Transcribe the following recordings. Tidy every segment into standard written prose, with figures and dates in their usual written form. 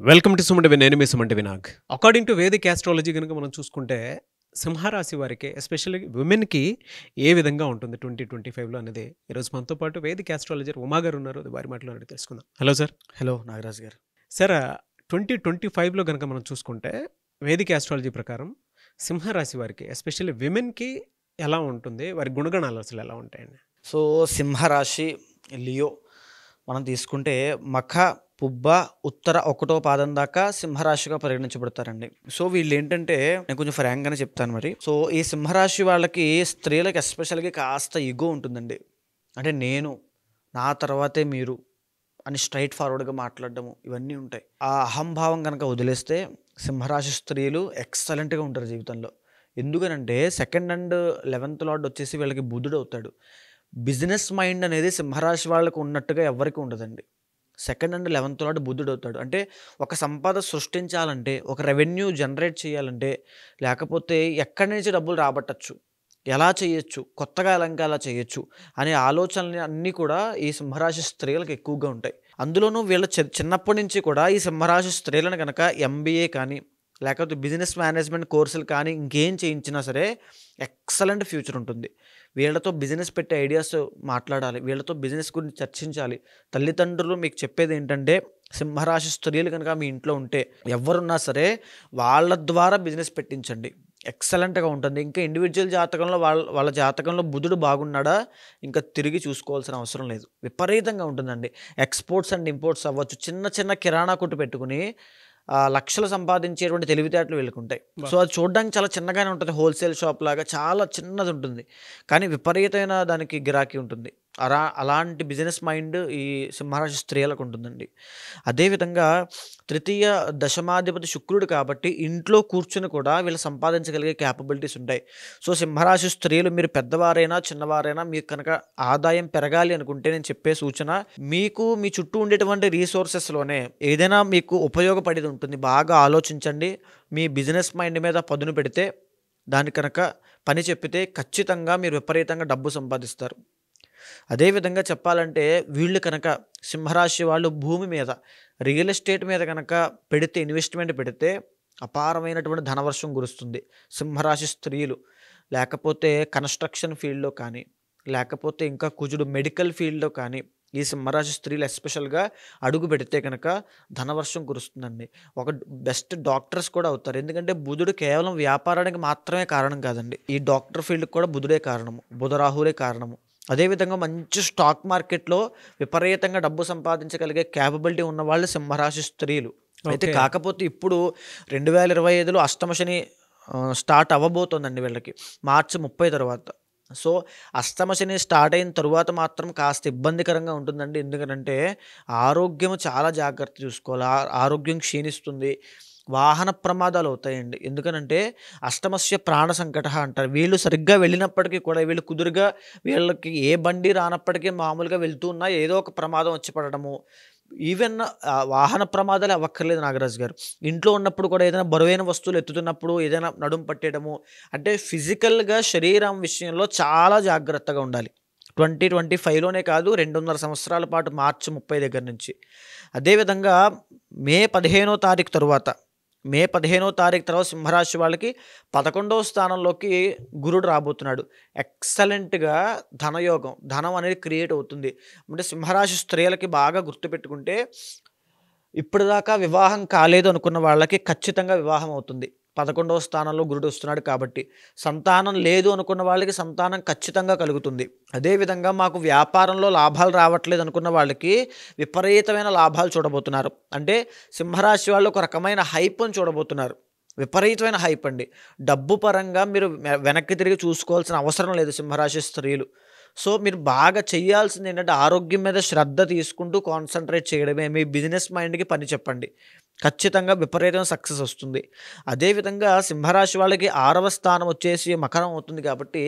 Welcome to సుమంటి నేను మీ సుమంటి వినాగ్. According to Vedic astrology కనుక మనం చూసుకుంటే సింహరాశి వారికి ఎస్పెషల్లీ విమెన్కి ఏ విధంగా ఉంటుంది 2025లో అనేది ఈరోజు మనతో పాటు వేదిక్ ఆస్ట్రాలజర్ ఉమా గారు ఉన్నారు. వారి మాటలో అడిగి తెలుసుకుందాం. Hello sir. హలో నాగరాజ్ గారు. సార్ 2025లో కనుక మనం చూసుకుంటే వేదిక్ ఆస్ట్రాలజీ ప్రకారం సింహరాశి వారికి ఎస్పెషల్లీ విమెన్కి ఎలా ఉంటుంది, వారి గుణగణాలు అసలు ఎలా ఉంటాయండి? సో సింహరాశి లియో మనం తీసుకుంటే మఖ పుబ్బ ఉత్తర ఒకటో పాదం దాకా సింహరాశిగా పరిగణించబడతారండి. సో వీళ్ళు ఏంటంటే నేను కొంచెం ఫ్రాంక్గానే చెప్తాను మరి. సో ఈ సింహరాశి వాళ్ళకి స్త్రీలకు ఎస్పెషల్గా కాస్త ఇగో ఉంటుందండి. అంటే నేను నా తర్వాతే మీరు అని స్ట్రైట్ ఫార్వర్డ్గా మాట్లాడడము ఇవన్నీ ఉంటాయి. ఆ అహంభావం కనుక వదిలేస్తే సింహరాశి స్త్రీలు ఎక్సలెంట్గా ఉంటారు జీవితంలో. ఎందుకనంటే 2nd అండ్ 11th లార్డ్ వచ్చేసి వీళ్ళకి బుధుడు అవుతాడు. బిజినెస్ మైండ్ అనేది సింహరాశి వాళ్ళకు ఉన్నట్టుగా ఎవరికి ఉండదండి. 2nd అండ్ 11th లార్డ్ బుధుడు అవుతాడు. అంటే ఒక సంపద సృష్టించాలంటే, ఒక రెవెన్యూ జనరేట్ చేయాలంటే, లేకపోతే ఎక్కడి నుంచి డబ్బులు రాబట్టచ్చు, ఎలా చేయొచ్చు, కొత్తగా ఎలా చేయొచ్చు అనే ఆలోచనలు అన్నీ కూడా ఈ సింహరాశి స్త్రీలకు ఎక్కువగా ఉంటాయి. అందులోనూ వీళ్ళ చిన్నప్పటి నుంచి కూడా ఈ సింహరాశి స్త్రీలను కనుక ఎంబీఏ కానీ లేకపోతే బిజినెస్ మేనేజ్మెంట్ కోర్సులు కానీ ఇంకేం చేయించినా సరే ఎక్సలెంట్ ఫ్యూచర్ ఉంటుంది. వీళ్ళతో బిజినెస్ పెట్టే ఐడియాస్ మాట్లాడాలి, వీళ్ళతో బిజినెస్ గురించి చర్చించాలి. తల్లిదండ్రులు మీకు చెప్పేది ఏంటంటే సింహరాశి స్త్రీలు కనుక మీ ఇంట్లో ఉంటే ఎవరున్నా సరే వాళ్ళ ద్వారా బిజినెస్ పెట్టించండి, ఎక్సలెంట్గా ఉంటుంది. ఇంకా ఇండివిజువల్ జాతకంలో వాళ్ళ జాతకంలో బుధుడు బాగున్నాడా ఇంకా తిరిగి చూసుకోవాల్సిన అవసరం లేదు. విపరీతంగా ఉంటుందండి. ఎక్స్పోర్ట్స్ అండ్ ఇంపోర్ట్స్ అవ్వచ్చు. చిన్న చిన్న కిరాణా కొట్టు పెట్టుకుని లక్షలు సంపాదించేటువంటి తెలివితేటలు వీళ్ళకుంటాయి. సో అది చూడడానికి చాలా చిన్నగానే ఉంటుంది, హోల్సేల్ షాప్ లాగా చాలా చిన్నది ఉంటుంది, కానీ విపరీతమైన దానికి గిరాకీ ఉంటుంది. అలాంటి బిజినెస్ మైండ్ ఈ సింహరాశి స్త్రీలకు ఉంటుందండి. అదేవిధంగా తృతీయ దశమాధిపతి శుక్రుడు కాబట్టి ఇంట్లో కూర్చుని కూడా వీళ్ళు సంపాదించగలిగే క్యాపబిలిటీస్ ఉంటాయి. సో సింహరాశి స్త్రీలు మీరు పెద్దవారైనా చిన్నవారైనా మీకు కనుక ఆదాయం పెరగాలి అనుకుంటే నేను చెప్పే సూచన, మీకు మీ చుట్టూ ఉండేటువంటి రీసోర్సెస్లోనే ఏదైనా మీకు ఉపయోగపడేది ఉంటుంది. బాగా ఆలోచించండి. మీ బిజినెస్ మైండ్ మీద పదును పెడితే, దాని కనుక పని చెప్పితే ఖచ్చితంగా మీరు విపరీతంగా డబ్బు సంపాదిస్తారు. అదేవిధంగా చెప్పాలంటే వీళ్ళు కనుక సింహరాశి వాళ్ళు భూమి మీద రియల్ ఎస్టేట్ మీద కనుక పెడితే, ఇన్వెస్ట్మెంట్ పెడితే అపారమైనటువంటి ధనవర్షం కురుస్తుంది. సింహరాశి స్త్రీలు లేకపోతే కన్స్ట్రక్షన్ ఫీల్డ్లో కానీ లేకపోతే ఇంకా కుజుడు మెడికల్ ఫీల్డ్లో కానీ ఈ సింహరాశి స్త్రీలు ఎస్పెషల్గా అడుగు పెడితే కనుక ధనవర్షం కురుస్తుందండి. ఒక బెస్ట్ డాక్టర్స్ కూడా అవుతారు. ఎందుకంటే బుధుడు కేవలం వ్యాపారానికి మాత్రమే కారణం కాదండి, ఈ డాక్టర్ ఫీల్డ్కి కూడా బుధుడే కారణము, బుధరాహులే కారణము. అదేవిధంగా మంచి స్టాక్ మార్కెట్లో విపరీతంగా డబ్బు సంపాదించగలిగే క్యాపబిలిటీ ఉన్న వాళ్ళు సింహరాశి స్త్రీలు. అయితే కాకపోతే ఇప్పుడు 2025లో అష్టమ శని స్టార్ట్ అవ్వబోతోందండి వీళ్ళకి మార్చి 30 తర్వాత. సో అష్టమ శని స్టార్ట్ అయిన తరువాత మాత్రం కాస్త ఇబ్బందికరంగా ఉంటుందండి. ఎందుకంటే ఆరోగ్యం చాలా జాగ్రత్త చూసుకోవాలి. ఆరోగ్యం క్షీణిస్తుంది, వాహన ప్రమాదాలు అవుతాయండి. ఎందుకనంటే అష్టమస్య ప్రాణ సంకట అంటారు. వీళ్ళు సరిగ్గా వెళ్ళినప్పటికీ కూడా వీళ్ళు కుదురుగా వీళ్ళకి ఏ బండి రానప్పటికీ మామూలుగా వెళ్తూ ఉన్నా ఏదో ఒక ప్రమాదం వచ్చి పడడము. ఈవెన్ వాహన ప్రమాదాలు అవ్వక్కర్లేదు నాగరాజు గారు, ఇంట్లో ఉన్నప్పుడు కూడా ఏదైనా బరువైన వస్తువులు ఎత్తుతున్నప్పుడు ఏదైనా నడుము పట్టేయడము, అంటే ఫిజికల్గా శరీరం విషయంలో చాలా జాగ్రత్తగా ఉండాలి. 2025లోనే కాదు, 2.5 సంవత్సరాల పాటు మార్చి 30 దగ్గర నుంచి. అదేవిధంగా మే 15వ తారీఖు తర్వాత సింహరాశి వాళ్ళకి 11వ స్థానంలోకి గురుడు రాబోతున్నాడు. ఎక్సలెంట్గా ధనయోగం, ధనం అనేది క్రియేట్ అవుతుంది. అంటే సింహరాశి స్త్రీలకి బాగా గుర్తుపెట్టుకుంటే, ఇప్పటిదాకా వివాహం కాలేదు అనుకున్న వాళ్ళకి ఖచ్చితంగా వివాహం అవుతుంది. 11వ స్థానంలో గురుడు వస్తున్నాడు కాబట్టి. సంతానం లేదు అనుకున్న వాళ్ళకి సంతానం ఖచ్చితంగా కలుగుతుంది. అదేవిధంగా మాకు వ్యాపారంలో లాభాలు రావట్లేదు అనుకున్న వాళ్ళకి విపరీతమైన లాభాలు చూడబోతున్నారు. అంటే సింహరాశి వాళ్ళు ఒక రకమైన హైప్ని చూడబోతున్నారు. విపరీతమైన హైప్ అండి. డబ్బు పరంగా మీరు వెనక్కి తిరిగి చూసుకోవాల్సిన అవసరం లేదు సింహరాశి స్త్రీలు. సో మీరు బాగా చేయాల్సింది ఏంటంటే ఆరోగ్యం మీద శ్రద్ధ తీసుకుంటూ కాన్సన్ట్రేట్ చేయడమే. మీ బిజినెస్ మైండ్కి పని చెప్పండి, ఖచ్చితంగా విపరీతమైన సక్సెస్ వస్తుంది. అదేవిధంగా సింహరాశి వాళ్ళకి 6వ స్థానం వచ్చేసి మకరం అవుతుంది కాబట్టి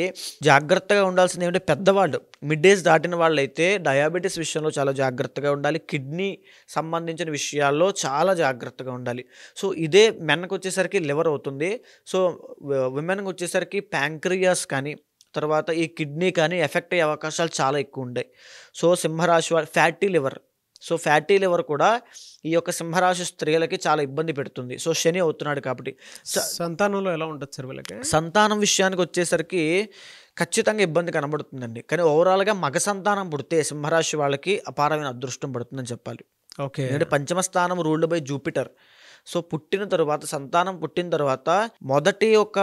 జాగ్రత్తగా ఉండాల్సింది ఏమంటే, పెద్దవాళ్ళు మిడ్ ఏజ్ దాటిన వాళ్ళైతే డయాబెటీస్ విషయంలో చాలా జాగ్రత్తగా ఉండాలి, కిడ్నీ సంబంధించిన విషయాల్లో చాలా జాగ్రత్తగా ఉండాలి. సో ఇదే మెన్కి వచ్చేసరికి లివర్ అవుతుంది. సో విమెన్కి వచ్చేసరికి ప్యాంక్రియాస్ కానీ తర్వాత ఈ కిడ్నీ కానీ ఎఫెక్ట్ అయ్యే అవకాశాలు చాలా ఎక్కువ ఉంటాయి. సో సింహరాశి fatty liver, so fatty liver కూడా ఈ యొక్క సింహరాశి స్త్రీలకి చాలా ఇబ్బంది పెడుతుంది. సో శని అవుతున్నాడు కాబట్టి. సంతానంలో ఎలా ఉంటుంది సార్ వీళ్ళకి? సంతానం విషయానికి వచ్చేసరికి ఖచ్చితంగా ఇబ్బంది కనబడుతుందండి. కానీ ఓవరాల్గా మగ సంతానం పుడితే సింహరాశి వాళ్ళకి అపారమైన అదృష్టం పడుతుందని చెప్పాలి. ఓకే. ఎందుకంటే పంచమ స్థానం రూల్డ్ బై జూపిటర్. సో పుట్టిన తర్వాత సంతానం పుట్టిన తర్వాత మొదటి ఒక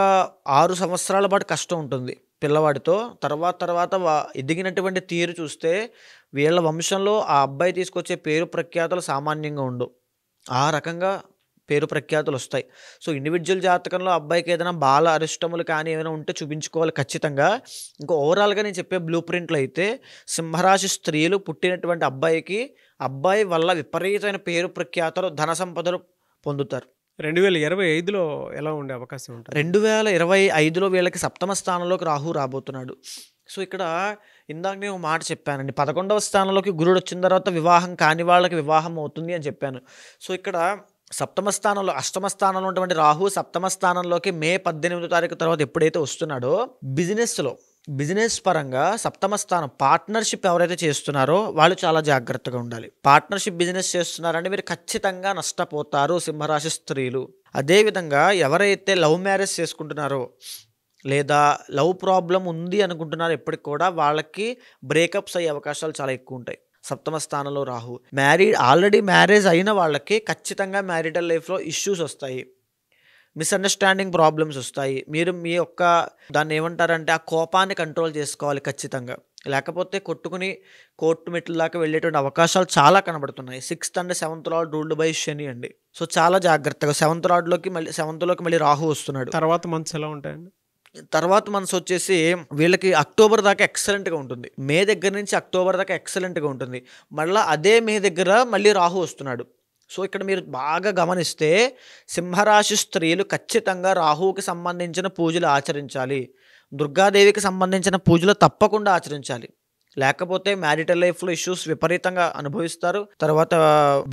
6 సంవత్సరాల పాటు కష్టం ఉంటుంది పిల్లవాడితో. తర్వాత ఎదిగినటువంటి తీరు చూస్తే వీళ్ళ వంశంలో ఆ అబ్బాయి తీసుకొచ్చే పేరు ప్రఖ్యాతులు సామాన్యంగా ఉండవు. ఆ రకంగా పేరు ప్రఖ్యాతులు వస్తాయి. సో ఇండివిజువల్ జాతకంలో అబ్బాయికి ఏదైనా బాల అరిష్టములు కానీ ఏమైనా ఉంటే చూపించుకోవాలి ఖచ్చితంగా. ఇంకా ఓవరాల్గా నేను చెప్పే బ్లూ ప్రింట్లు అయితే సింహరాశి స్త్రీలు పుట్టినటువంటి అబ్బాయి వల్ల విపరీతమైన పేరు ప్రఖ్యాతులు, ధన సంపదలు పొందుతారు. 2025లో ఎలా ఉండే అవకాశం ఉంటుంది? 2025లో వీళ్ళకి సప్తమ స్థానంలోకి రాహు రాబోతున్నాడు. సో ఇక్కడ ఇందాక నేను మాట చెప్పానండి, 11వ స్థానంలోకి గురుడు వచ్చిన తర్వాత వివాహం కాని వాళ్ళకి వివాహం అవుతుంది అని చెప్పాను. సో ఇక్కడ సప్తమ స్థానంలో, అష్టమ స్థానంలో ఉన్నటువంటి రాహు సప్తమ స్థానంలోకి మే 18వ తారీఖు తర్వాత ఎప్పుడైతే వస్తున్నాడో బిజినెస్ పరంగా సప్తమ స్థానం పార్ట్నర్షిప్ ఎవరైతే చేస్తున్నారో వాళ్ళు చాలా జాగ్రత్తగా ఉండాలి. పార్ట్నర్షిప్ బిజినెస్ చేస్తున్నారంటే మీరు ఖచ్చితంగా నష్టపోతారు సింహరాశి స్త్రీలు. అదేవిధంగా ఎవరైతే లవ్ మ్యారేజ్ చేసుకుంటున్నారో లేదా లవ్ ప్రాబ్లం ఉంది అనుకుంటున్నారో ఎప్పటికి కూడా వాళ్ళకి బ్రేకప్స్ అయ్యే అవకాశాలు చాలా ఎక్కువ ఉంటాయి. సప్తమ స్థానంలో రాహు. ఆల్రెడీ మ్యారేజ్ అయిన వాళ్ళకి ఖచ్చితంగా మ్యారిటల్ లైఫ్లో ఇష్యూస్ వస్తాయి, మిస్అండర్స్టాండింగ్ ప్రాబ్లమ్స్ వస్తాయి. మీరు మీ యొక్క దాన్ని ఏమంటారంటే ఆ కోపాన్ని కంట్రోల్ చేసుకోవాలి ఖచ్చితంగా. లేకపోతే కొట్టుకుని కోర్టు మెట్ల దాకా వెళ్ళేటువంటి అవకాశాలు చాలా కనబడుతున్నాయి. 6th and 7th lord ruled by Shani అండి. సో చాలా జాగ్రత్తగా 7th లార్డ్లోకి మళ్ళీ రాహు వస్తున్నాడు. తర్వాత మంత్స్ ఎలా ఉంటాయండి? తర్వాత మంత్స్ వచ్చేసి వీళ్ళకి అక్టోబర్ దాకా ఎక్సలెంట్గా ఉంటుంది. మే దగ్గర నుంచి అక్టోబర్ దాకా ఎక్సలెంట్గా ఉంటుంది. మళ్ళీ అదే మే దగ్గర మళ్ళీ రాహు వస్తున్నాడు. సో ఇక్కడ మీరు బాగా గమనిస్తే సింహరాశి స్త్రీలు ఖచ్చితంగా రాహువుకి సంబంధించిన పూజలు ఆచరించాలి. దుర్గాదేవికి సంబంధించిన పూజలు తప్పకుండా ఆచరించాలి. లేకపోతే మ్యారిటల్ లైఫ్లో ఇష్యూస్ విపరీతంగా అనుభవిస్తారు. తర్వాత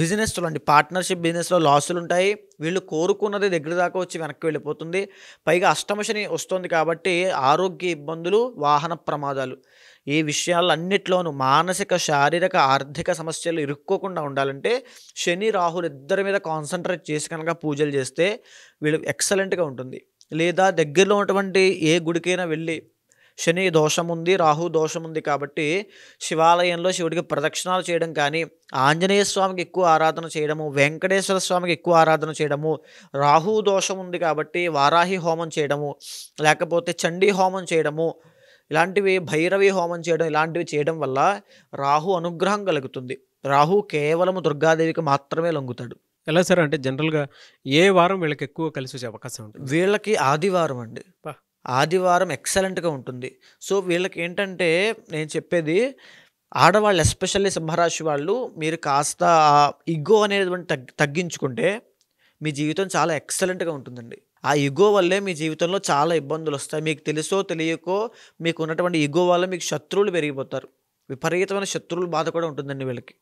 బిజినెస్లో అండి, పార్ట్నర్షిప్ బిజినెస్లో లాసులు ఉంటాయి. వీళ్ళు కోరుకున్నది దగ్గర దాకా వచ్చి వెనక్కి వెళ్ళిపోతుంది. పైగా అష్టమశని వస్తుంది కాబట్టి ఆరోగ్య ఇబ్బందులు, వాహన ప్రమాదాలు, ఈ విషయాలన్నిట్లోనూ మానసిక, శారీరక, ఆర్థిక సమస్యలు ఇరుక్కోకుండా ఉండాలంటే శని రాహులు ఇద్దరి మీద కాన్సన్ట్రేట్ చేసి కనుక పూజలు చేస్తే వీళ్ళు ఎక్సలెంట్గా ఉంటుంది. లేదా దగ్గరలో ఉన్నటువంటి ఏ గుడికైనా వెళ్ళి శని దోషం ఉంది, రాహు దోషం ఉంది కాబట్టి శివాలయంలో శివుడికి ప్రదక్షిణాలు చేయడం కానీ, ఆంజనేయ స్వామికి ఎక్కువ ఆరాధన చేయడము, వెంకటేశ్వర స్వామికి ఎక్కువ ఆరాధన చేయడము, రాహు దోషం ఉంది కాబట్టి వారాహి హోమం చేయడము, లేకపోతే చండీ హోమం చేయడము, ఇలాంటివి భైరవి హోమం చేయడం, ఇలాంటివి చేయడం వల్ల రాహు అనుగ్రహం కలుగుతుంది. రాహు కేవలం దుర్గాదేవికి మాత్రమే లొంగుతాడు. ఎలా సార్? అంటే జనరల్గా ఏ వారం వీళ్ళకి ఎక్కువ కలిసి వచ్చే అవకాశం ఉంటుంది? వీళ్ళకి ఆదివారం అండి. ఆదివారం ఎక్సలెంట్గా ఉంటుంది. సో వీళ్ళకి ఏంటంటే నేను చెప్పేది, ఆడవాళ్ళు ఎస్పెషల్లీ సింహరాశి వాళ్ళు మీరు కాస్త ఇగో అనేది తగ్గించుకుంటే మీ జీవితం చాలా ఎక్సలెంట్గా ఉంటుందండి. ఆ ఇగో వల్లే మీ జీవితంలో చాలా ఇబ్బందులు వస్తాయి. మీకు తెలుసో తెలియకో మీకు ఉన్నటువంటి ఇగో వల్ల మీకు శత్రువులు పెరిగిపోతారు. విపరీతమైన శత్రువుల బాధ కూడా ఉంటుందండి వీళ్ళకి.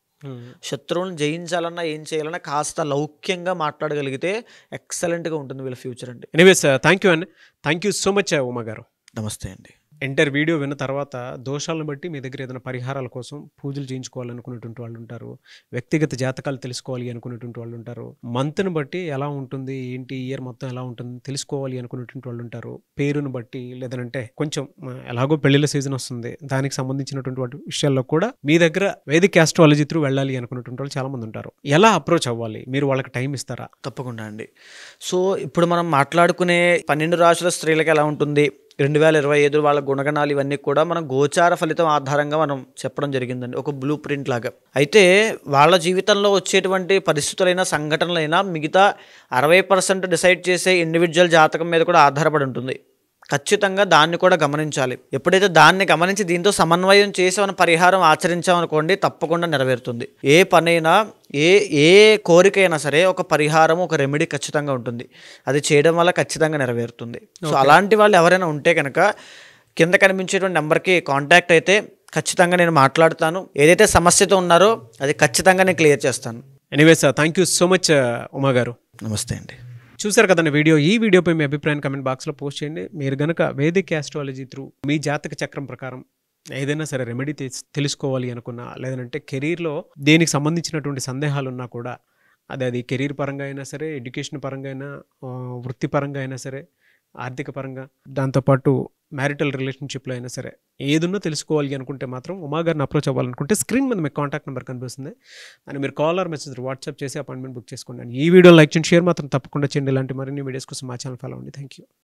శత్రువులను జయించాలన్నా ఏం చేయాలన్నా కాస్త లౌక్యంగా మాట్లాడగలిగితే ఎక్సలెంట్గా ఉంటుంది వీళ్ళ ఫ్యూచర్ అండి. ఎనీవేస్ థ్యాంక్ యూ అండి. Thank you so much Uma గారు. నమస్తే అండి. ఎంటైర్ వీడియో విన్న తర్వాత దోషాలను బట్టి మీ దగ్గర ఏదైనా పరిహారాల కోసం పూజలు చేయించుకోవాలనుకునేటువంటి వాళ్ళు ఉంటారు, వ్యక్తిగత జాతకాలు తెలుసుకోవాలి అనుకునేటువంటి వాళ్ళు ఉంటారు, మంత్ని బట్టి ఎలా ఉంటుంది ఏంటి, ఇయర్ మొత్తం ఎలా ఉంటుంది తెలుసుకోవాలి అనుకునేటువంటి వాళ్ళు ఉంటారు, పేరును బట్టి, లేదంటే కొంచెం ఎలాగో పెళ్లిళ్ళ సీజన్ వస్తుంది దానికి సంబంధించినటువంటి విషయాల్లో కూడా మీ దగ్గర వేదిక్ ఆస్ట్రాలజీ త్రూ వెళ్ళాలి అనుకునేటువంటి వాళ్ళు చాలా మంది ఉంటారు. ఎలా అప్రోచ్ అవ్వాలి? మీరు వాళ్ళకి టైం ఇస్తారా? తప్పకుండా అండి. సో ఇప్పుడు మనం మాట్లాడుకునే 12 రాశుల స్త్రీలకు ఎలా ఉంటుంది 2025 వాళ్ళ గుణగణాలు ఇవన్నీ కూడా మనం గోచార ఫలితం ఆధారంగా మనం చెప్పడం జరిగిందండి, ఒక బ్లూ ప్రింట్ లాగా. అయితే వాళ్ళ జీవితంలో వచ్చేటువంటి పరిస్థితులైనా సంఘటనలైనా మిగతా 60% డిసైడ్ చేసే ఇండివిజువల్ జాతకం మీద కూడా ఆధారపడి ఉంటుంది. ఖచ్చితంగా దాన్ని కూడా గమనించాలి. ఎప్పుడైతే దాన్ని గమనించి దీంతో సమన్వయం చేసి మనం పరిహారం ఆచరించామనుకోండి తప్పకుండా నెరవేరుతుంది. ఏ పనైనా ఏ కోరికైనా సరే ఒక పరిహారం, ఒక రెమెడీ ఖచ్చితంగా ఉంటుంది. అది చేయడం వల్ల ఖచ్చితంగా నెరవేరుతుంది. సో అలాంటి వాళ్ళు ఎవరైనా ఉంటే కనుక కింద కనిపించేటువంటి నెంబర్కి కాంటాక్ట్ అయితే ఖచ్చితంగా నేను మాట్లాడుతాను. ఏదైతే సమస్యతో ఉన్నారో అది ఖచ్చితంగా నేను క్లియర్ చేస్తాను. Anyways thank you so much Uma గారు. నమస్తే అండి. చూసారు కదండి వీడియో. ఈ వీడియోపై మీ అభిప్రాయాన్ని కమెంట్ బాక్స్లో పోస్ట్ చేయండి. మీరు కనుక వేదిక్ ఆస్ట్రాలజీ త్రూ మీ జాతక చక్రం ప్రకారం ఏదైనా సరే రెమెడీ తెలుసుకోవాలి అనుకున్నా, లేదంటే కెరీర్‌లో దేనికి సంబంధించినటువంటి సందేహాలున్నా కూడా అది కెరీర్ పరంగా అయినా సరే, ఎడ్యుకేషన్ పరంగా అయినా, వృత్తిపరంగా అయినా సరే, ఆర్థిక పరంగా, దాంతోపాటు మ్యారిటల్ రిలేషన్‌షిప్‌లో అయినా సరే, ఏదున్నా తెలుసుకోవాలి అనుకుంటే మాత్రం ఉమా గారిని అప్రోచ్ అవ్వాలనుకుంటే స్క్రీన్ మీద మీకు కాంటాక్ట్ నెంబర్ కనిపిస్తుంది. అని మీరు కాల్ ఆర్ మెసేజ్ వాట్సాప్ చేసి అపాయింట్మెంట్ బుక్ చేసుకోండి. ఈ వీడియో లైక్ చేయండి, షేర్ మాత్రం తప్పకుండా చేయండి. ఇలాంటి మరిన్ని వీడియోస్ కోసం మా ఛానల్ ఫాలో అవ్వండి. Thank you.